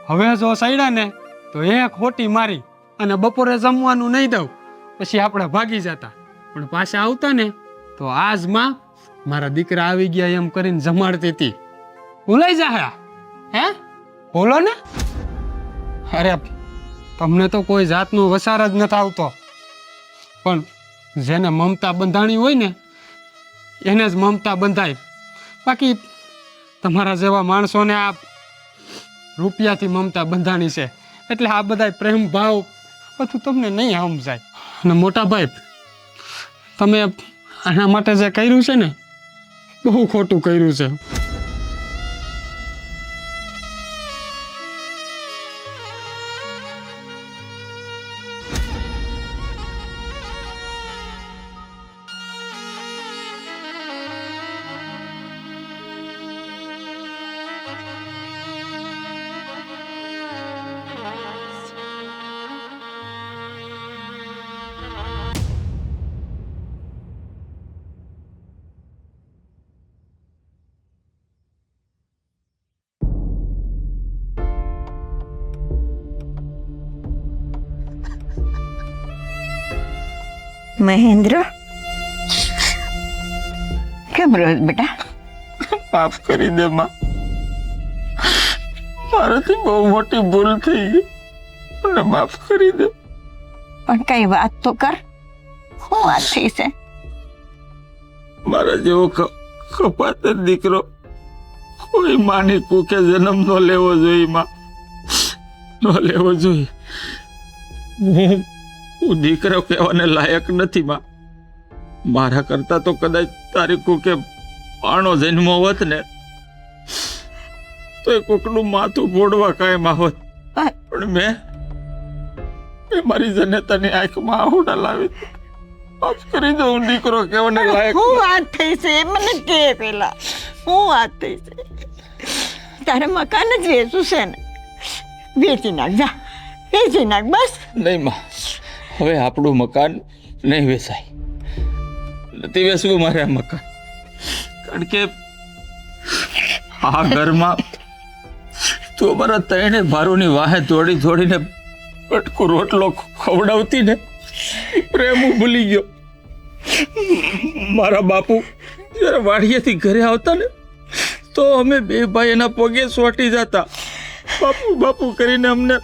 હવે જો સડ્યા ને તો એક ખોટી મારી અને બપોરે જમવાનું નહીં દઉં પછી આપણે ભાગી જતા, પણ પાછા આવતા ને તો આજમાં મારા દીકરા આવી ગયા એમ કરીને જમાડતી હતી. ભૂલાઈ જાય? હે બોલો ને? અરે તમને તો કોઈ જાતનો વસાર જ નથી આવતો, પણ જેને મમતા બંધાણી હોય ને એને જ મમતા બંધાય. બાકી તમારા જેવા માણસોને આ રૂપિયાથી મમતા બંધાણી છે એટલે આ બધા પ્રેમ ભાવ બધું તમને નહીં સમજાય. અને મોટા ભાઈ, તમે આના માટે જે કર્યું છે ને, બહુ ખોટું કર્યું છે. મહેન્દ્ર, કેમ રોજ બેટા? માફ કરી દે માં, મારાથી બહુ મોટી ભૂલ થઈ ગઈ, મને માફ કરી દે. પણ કઈ વાત તો કર, શું વાત થઈ છે? મારા જેવો કપાત દીકરો કોઈ માની કુકે જન્મ ન લેવો જોઈએ માં, ન લેવો જોઈએ. હું દીકરો કહેવાને લાયક નથી માં. મારા કરતા તો કદાચ તારી કુકે પાણો જન્મ હોત ને તો એ કોકનું માથું ફોડવા કાયમ આવત. પણ મેં મારી જનેતાની આંખમાં આહુડા લાવી. માફ કરી દો, હું દીકરો કહેવાને લાયક. શું વાત થઈ છે મને કે પેલા, શું વાત થઈ છે? તારે મકાન જ વેચું છે ને, વેચી નાખ, જા વેચી નાખ બસ. નહીં માં, હવે આપણું મકાન નહીં વેચાય. નથી વેચવું મારે આ મકાન, કારણ કે આ ઘરમાં તું અમારા ત્રણે ભારોની વાહે દોડીને પટકું રોટલો ખવડાવતી ને, પ્રેમ હું ભૂલી ગયો. મારા બાપુ જ્યારે વાડીએથી ઘરે આવતા ને તો અમે બે ભાઈ એના પગે સોટી જતા, બાપુ બાપુ કરીને અમને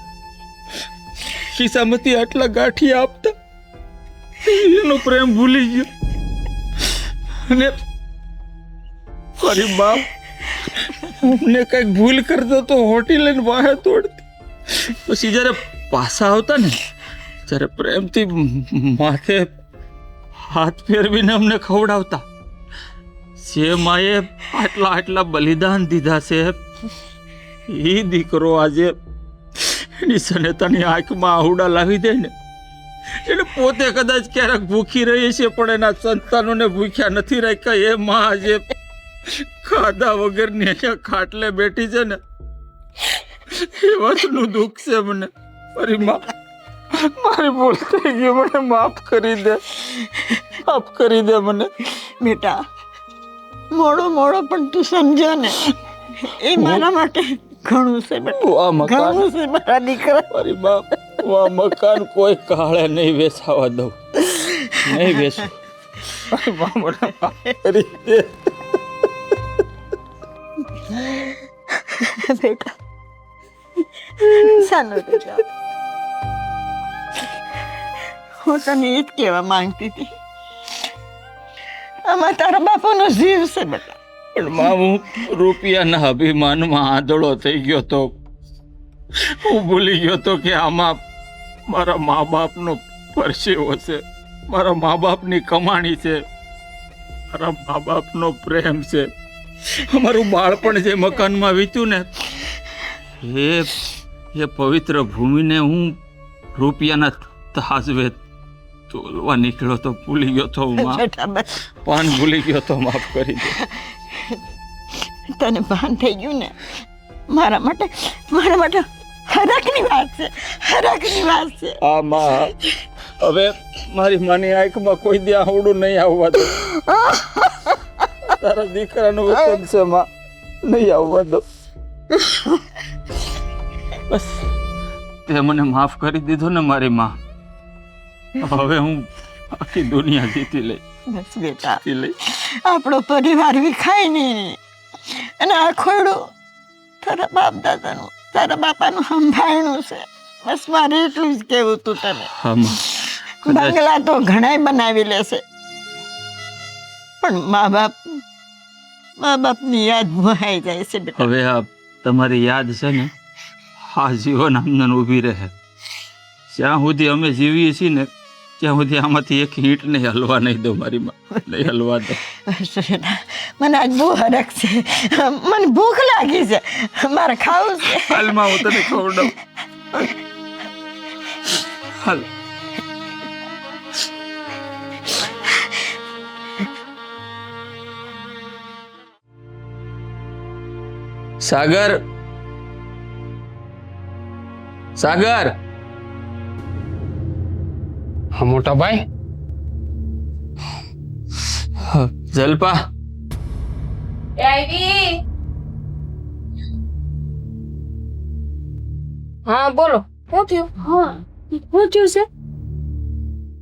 ખિસ્સામાંથી આટલા ગાંઠિયા આપતા. એનો પ્રેમ ભૂલી ગયો. અને મારી બાપ ને કઈક ભૂલ કરતો તો હોટી લઈને વાહે તોડતી. પછી જ્યારે પાછા આવતા ને ત્યારે પ્રેમથી માથે હાથ ફેરવીને અમને ખવડાવતા. જે માએ આટલા બલિદાન દીધા છે, એ દીકરો આજે એની સનેતાની આંખમાં આહુડા લાવી દે ને, એટલે પોતે કદાચ ક્યારેક ભૂખી રહી છે પણ એના સંતાનોને ભૂખ્યા નથી રાખ્યા. એ માં આજે ખાધા વગરની અહીંયા ખાટલે બેઠી છે ને, એ વાતનું દુઃખ છે મને. મારી માં, મારી ભૂલ થઈ ગઈ, મને માફ કરી દે, માફ કરી દે મને. બેટા, મોડો પણ તું સમજો ને, એ મારા માટે ઘણું છે બેટા, આ મકાન, ઘણું છે મારા દીકરા. મારી માં, આ મકાન કોઈ કાળે નહીં વેચાવા દઉં, નહીં વેચું. મારી માં મને માફ કરી દે. બેટા ચાલો બેટા, હું તને એ જ કહેવા માંગતી હતી, આમાં તારા બાપાનો જીવ છે બેટા. પણ માં, હું રૂપિયાના અભિમાનમાં આંધળો થઈ ગયો તો. હું ભૂલી ગયો તો કે આમાં મારા મા બાપનો પરસેવો છે, મારા મા બાપની કમાણી છે, મારા મા બાપનો પ્રેમ છે. અમારું બાળપણ જે મકાનમાં વીત્યું ને, એ પવિત્ર ભૂમિને હું રૂપિયાના તાજવે તોલવા નીકળ્યો તો ભૂલી ગયો તો. બેટા બસ, પાન ભૂલી ગયો તો, માફ કરી દે. તને ભાન થઈ ગયું ને, મારા માટે હરખની વાત છે, હરખની વાત છે. આ માં, હવે મારી માની આંખમાં કોઈ દી આવડું નહીં આવવા દો. તારા દીકરાનું વચન છે માં, નહીં આવવા દો. બસ તે મને માફ કરી દીધો ને મારી માં. હવે હું આખી દુનિયા જીતી લઈ, બસ બેટા, જીતી લઈ. આપણો પરિવાર વિખાય નહીં, અને આ ખોડું તારા બાપ દાદાનું, તારા બાપાનું સંભાળનું છે. બસ મારે એટલું જ કહેવું તું તને. હા માં, કદાચ બંગલા તો ઘણાય બનાવી લેશે, પણ મા બાપની યાદ ભૂલાઈ જાય છે બેટા. હવે આ તમારી યાદ છે ને, આ જીવન આમને ઊભી રહે જ્યાં સુધી અમે જીવીએ છીએ ને ત્યાં સુધી આમાંથી એક ઈંટ નહીં હલવા નહીં દો મારી માં નહીં હલવા દો. મને આજ બહુ હરખ છે, મને ભૂખ લાગી છે, મારે ખાવું છે. હાલમાં હું તને ખવડાવું. હાલ. સાગર, સાગર. હા મોટા ભાઈ. જલપા, આવી. હા બોલો, શું થયું? હા શું થયું છે?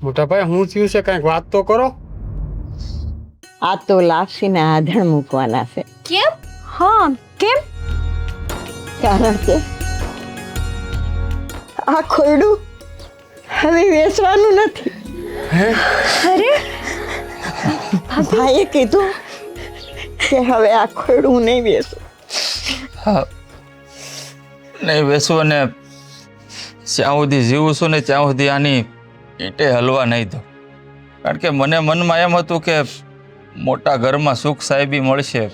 મોટા ભાઈ હું થયું છે કાંઈક વાત તો કરો. આ તો લાપસીને આધણ મૂકવાના છે. કેમ? હા કેમ? કારણ કે આ ખોરડું હવે વેચવાનું નથી. અરે ભાઈએ કીધું કે હવે આ ખોરડું નહીં વેચું. હા નહીં બેસવું ને જ્યાં સુધી જીવું છું ને ત્યાં સુધી આની ઈંટે હલવા નહીં દો. કારણ કે મને મનમાં એમ હતું કે મોટા ઘરમાં સુખ સાહેબી મળશે,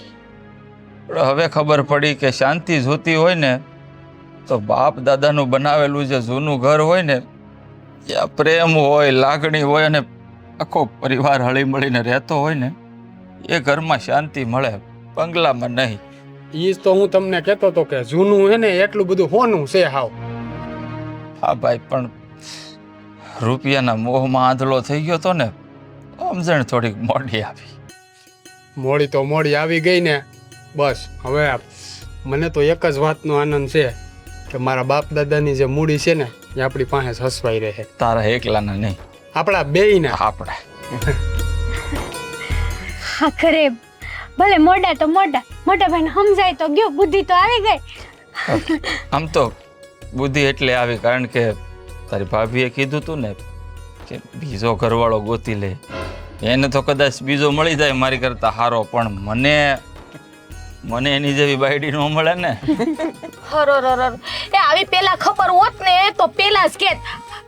પણ હવે ખબર પડી કે શાંતિ જોતી હોય ને તો બાપ દાદાનું બનાવેલું જે જૂનું ઘર હોય ને ત્યાં પ્રેમ હોય, લાગણી હોય અને આખો પરિવાર હળી મળીને રહેતો હોય ને એ ઘરમાં શાંતિ મળે, બંગલામાં નહીં. ઈ જ તો હું તમને કહેતો હતો કે જૂનું હે ને એટલું બધું હોનું છે હાવ. હા ભાઈ, પણ રૂપિયાના મોહમાં આંધળો થઈ ગયો તો ને સમજણ થોડીક મોડી આવી. મોડી તો મોડી આવી ગઈ ને બસ. હવે મને તો એક જ વાતનો આનંદ છે કે મારા બાપ દાદાની જે મૂડી છે ને એ આપણી પાસે સસવાઈ રહે. તારા એકલાના નહીં, આપણા બેયના. આપણા. આખરે ભલે મોટા તો મોટા ભાઈને સમજાય તો ગયો, બુદ્ધિ તો આવી ગઈ. આમ તો બુદ્ધિ એટલે આવી કારણ કે તારી ભાભીએ કીધું તું ને કે બીજો ઘરવાળો ગોતી લે, એને તો કદાચ બીજો મળી જાય મારી કરતા હારો, પણ મને એની જેવી બાયડી ન મળે ને. હરર એ આવી પેલા ખબર હોત ને તો પેલા જ કેત.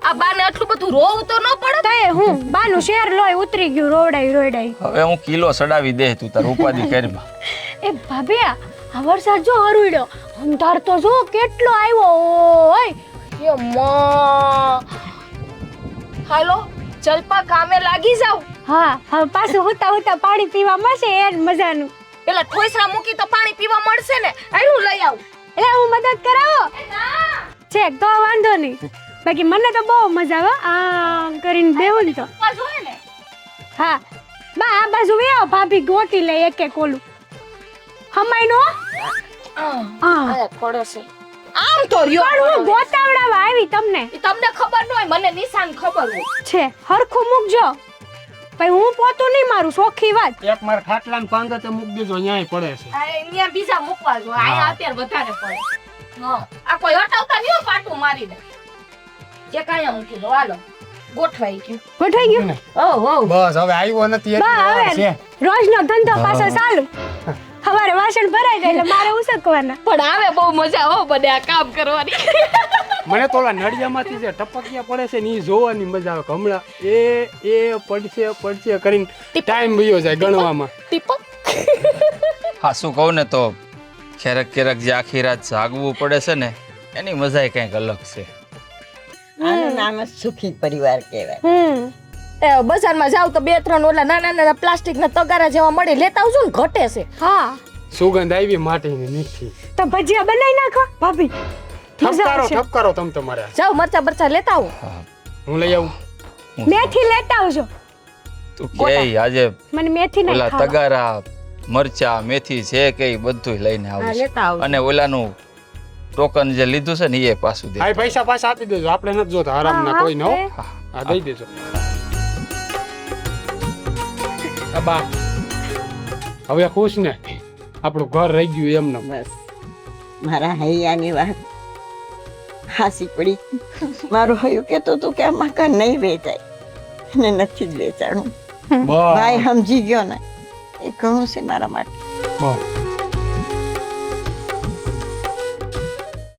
આ બાને આટલું બધું રોવું તો ન પડે. તો એ હું બાનું શેર લોય ઉતરી ગયું, રોવડાઈ. હવે હું કિલો સડાવી દે, તું તાર ઉપાધિ કરીમાં. એ ભાભી આ વરસાદ જો હરુડ્યો, અંધાર તો જો કેટલો આવ્યો ઓય. એ માં. હાલો જલપા, કામે લાગી જાવ. હા હવે પાછું હોતા પાણી પીવા મળશે એ મજાનું. પેલા ઠોસરા મૂકી તો પાણી પીવા મળશે ને. આયું લઈ આવ. એટલે હું મદદ કરાવો છે તો વાંધો નહીં, બાકી મને તો બહુ મજા આવે આમ કરીને બેહું ને તો. હા બા આ બાજુ વેવો, ભાભી ગોતી લે એક એક ઓલું હમાઈનો. આ પડે છે આમ તો રહ્યો. પણ હું ગોતાવડાવા આવી તમને. ઈ તમને ખબર ન હોય, મને નિશાન ખબર હોય છે. હરખું મૂકજો ભાઈ, હું પોતું નહીં મારું, સોખી વાત. એક મારા ખાટલાને પાંદા તે મૂકી દેજો, ન્યાય પડે છે. અહીંયા બીજા મૂકવા જો, આયા અત્યારે વધારે પડે. હા આ કોઈ હટાવતા નહીં હો, પાટું મારીને જે કાયા મૂકી દો. હાલો ગોઠવાઈ ગયું. ગોઠવાઈ ગયું. ઓ બસ હવે આવ્યો નથી બા એટલી વાર હવે છે. રોજનો ધંધો પાછો ચાલુ. હવારે વાસણ ભરાઈ જાય એટલે મારે ઉસકવાના. પણ આવે બહુ મજા હો મને આ કામ કરવાની. મને તો ઓલા નળિયામાંથી જે ટપકિયા પડે છે ને એ જોવાની મજા આવે. હમણાં એ પડશે કરીને ટાઈમ વયો જાય ગણવામાં. ટીપક. હા શું કહું ને તો ક્યારેક જે આખી રાત જાગવું પડે છે ને એની મજા કંઈક અલગ છે. આનું નામ જ સુખી પરિવાર કહેવાય. એ બજારમાં જાવ તો 2-3 ઓલા નાના પ્લાસ્ટિકના તગારા જેવા મળે, લેતા આવજો ને, ઘટે છે. હા સુગંધ આવી માટીની મીઠી. તો ભજીયા બનાવી નાખો ભાભી. ઠપકારો તમ તમારે. જાવ મરચા બરચા લેતા આવો. હું લઈ આવું. મેથી લેતા આવજો. તું કે આજે મને મેથી નહીં ઓલા ખાવા. તગારા મરચા મેથી છે કે ઈ બધું લઈને હા આવું લેતા આવજો. અને ઓલાનું ટોકન જે લીધું છે ને એ પાછું દે. હા પૈસા પાછા આપી દેજો, આપણે નથી જોતા આરામના કોઈ ન હો. હા દઈ દેજો. બા હવે ખુશ ને, આપણું ઘર રહી ગયું એમને. બસ મારા હૈયાની વાત હાસી પડી. મારું હૈયું કહેતો હતું કે આ મકાન નહીં વેચાય અને નથી જ વેચાણું. ભાઈ સમજી ગયો ને, એ ઘણું છે મારા માટે. બસ